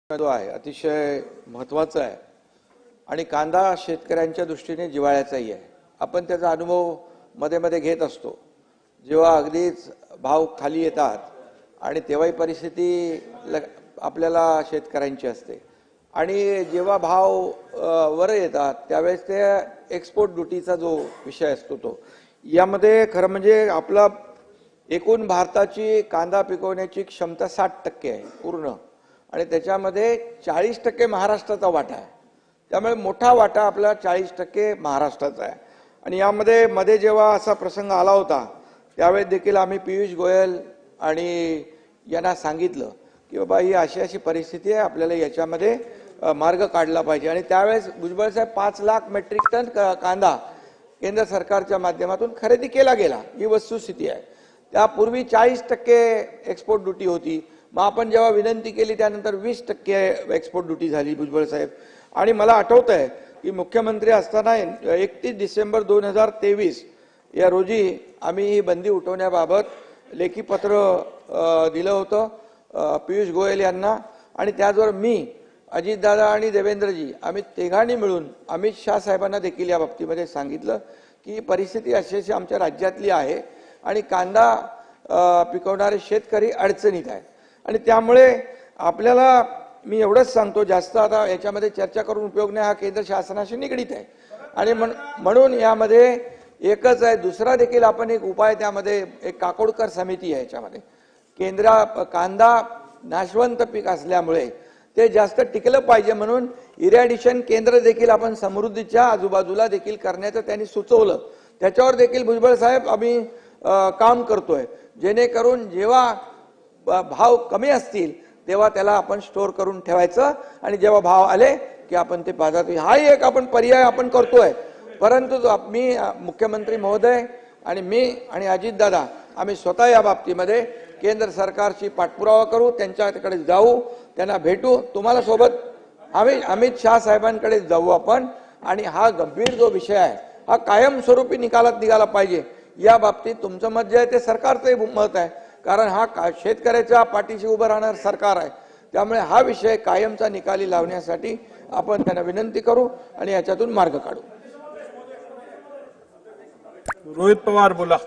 जो आहे अतिशय महत्त्वाचा आहे आणि कांदा शेतकऱ्यांच्या दृष्टीने जिव्हाळ्याचाही आहे। आपण त्याचा अनुभव मध्ये मध्ये घेत असतो। जेव्हा अगदीच भाव खाली येतात आणि तेव्हाही परिस्थिती आपल्याला शेतकऱ्यांची असते आणि जेव्हा भाव वर येतात त्यावेळेस ते एक्सपोर्ट ड्युटीचा जो विषय असतो तो यामध्ये खरं म्हणजे आपला एकूण भारताची कांदा पिकवण्याची क्षमता 60% आहे पूर्ण आणि त्याच्यामध्ये 40% महाराष्ट्राचा वाटा आहे। त्यामुळे मोठा वाटा आपला 40% महाराष्ट्राचा आहे। आणि यामध्ये मध्ये जेव्हा असा प्रसंग आला होता त्यावेळेस देखील आम्ही पियुष गोयल आणि यांना सांगितलं की बाबा ही अशी अशी परिस्थिती आहे, आपल्याला याच्यामध्ये मार्ग काढला पाहिजे। आणि त्यावेळेस भुजबळ साहेब 5 लाख मेट्रिक टन कांदा केंद्र सरकारच्या माध्यमातून खरेदी केला गेला, ही वस्तुस्थिती आहे। त्यापूर्वी 40% एक्सपोर्ट ड्युटी होती। मग आपण जेव्हा विनंती केली त्यानंतर 20% एक्सपोर्ट ड्युटी झाली भुजबळ साहेब। आणि मला आठवतंय की मुख्यमंत्री असताना 31 डिसेंबर 2023 या रोजी आम्ही ही बंदी उठवण्याबाबत लेखी पत्र दिलं होतं पियुष गोयल यांना। आणि त्याचबरोबर मी, अजितदादा आणि देवेंद्रजी आम्ही तिघांनी मिळून अमित शाह साहेबांना देखील या बाबतीमध्ये सांगितलं की परिस्थिती अशी आमच्या राज्यातली आहे आणि कांदा पिकवणारे शेतकरी अडचणीत आहेत। आणि त्यामुळे आपल्याला मी एवढंच सांगतो, जास्त आता याच्यामध्ये चर्चा करून उपयोग नाही, हा केंद्र शासनाशी निगडीत आहे आणि म्हणून यामध्ये एकच आहे। दुसरा देखील आपण एक उपाय त्यामध्ये एक काकोडकर समिती आहे याच्यामध्ये कांदा नाशवंत पीक असल्यामुळे ते जास्त टिकलं पाहिजे म्हणून इरॅडिशन केंद्र देखील आपण समृद्धीच्या आजूबाजूला देखील करण्याचं त्यांनी सुचवलं। त्याच्यावर देखील भुजबळ साहेब आम्ही काम करतोय जेणेकरून जेव्हा भाव कमी असतील तेव्हा त्याला आपण स्टोअर करून ठेवायचं आणि जेव्हा भाव आले की आपण ते बाजारात, हा एक आपण पर्याय आपण करतोय। परंतु मी मुख्यमंत्री महोदय आणि मी आणि अजितदादा आम्ही स्वतः या बाबतीमध्ये केंद्र सरकारची पाठपुरावा करू, त्यांच्याकडे जाऊ, त्यांना भेटू, तुम्हाला सोबत आम्ही अमित शाह साहेबांकडे जाऊ आपण। आणि हा गंभीर जो विषय आहे हा कायमस्वरूपी निकालात निघाला पाहिजे। या बाबतीत तुमचं मत जे आहे ते सरकारचंही मत आहे, कारण हा शेतकऱ्याच्या पाठीशी उभं राहणार सरकार आहे। त्यामुळे हा विषय कायमचा निकाली लावण्यासाठी आपण त्यांना विनंती करू आणि याच्यातून मार्ग काढू। रोहित पवार बोला।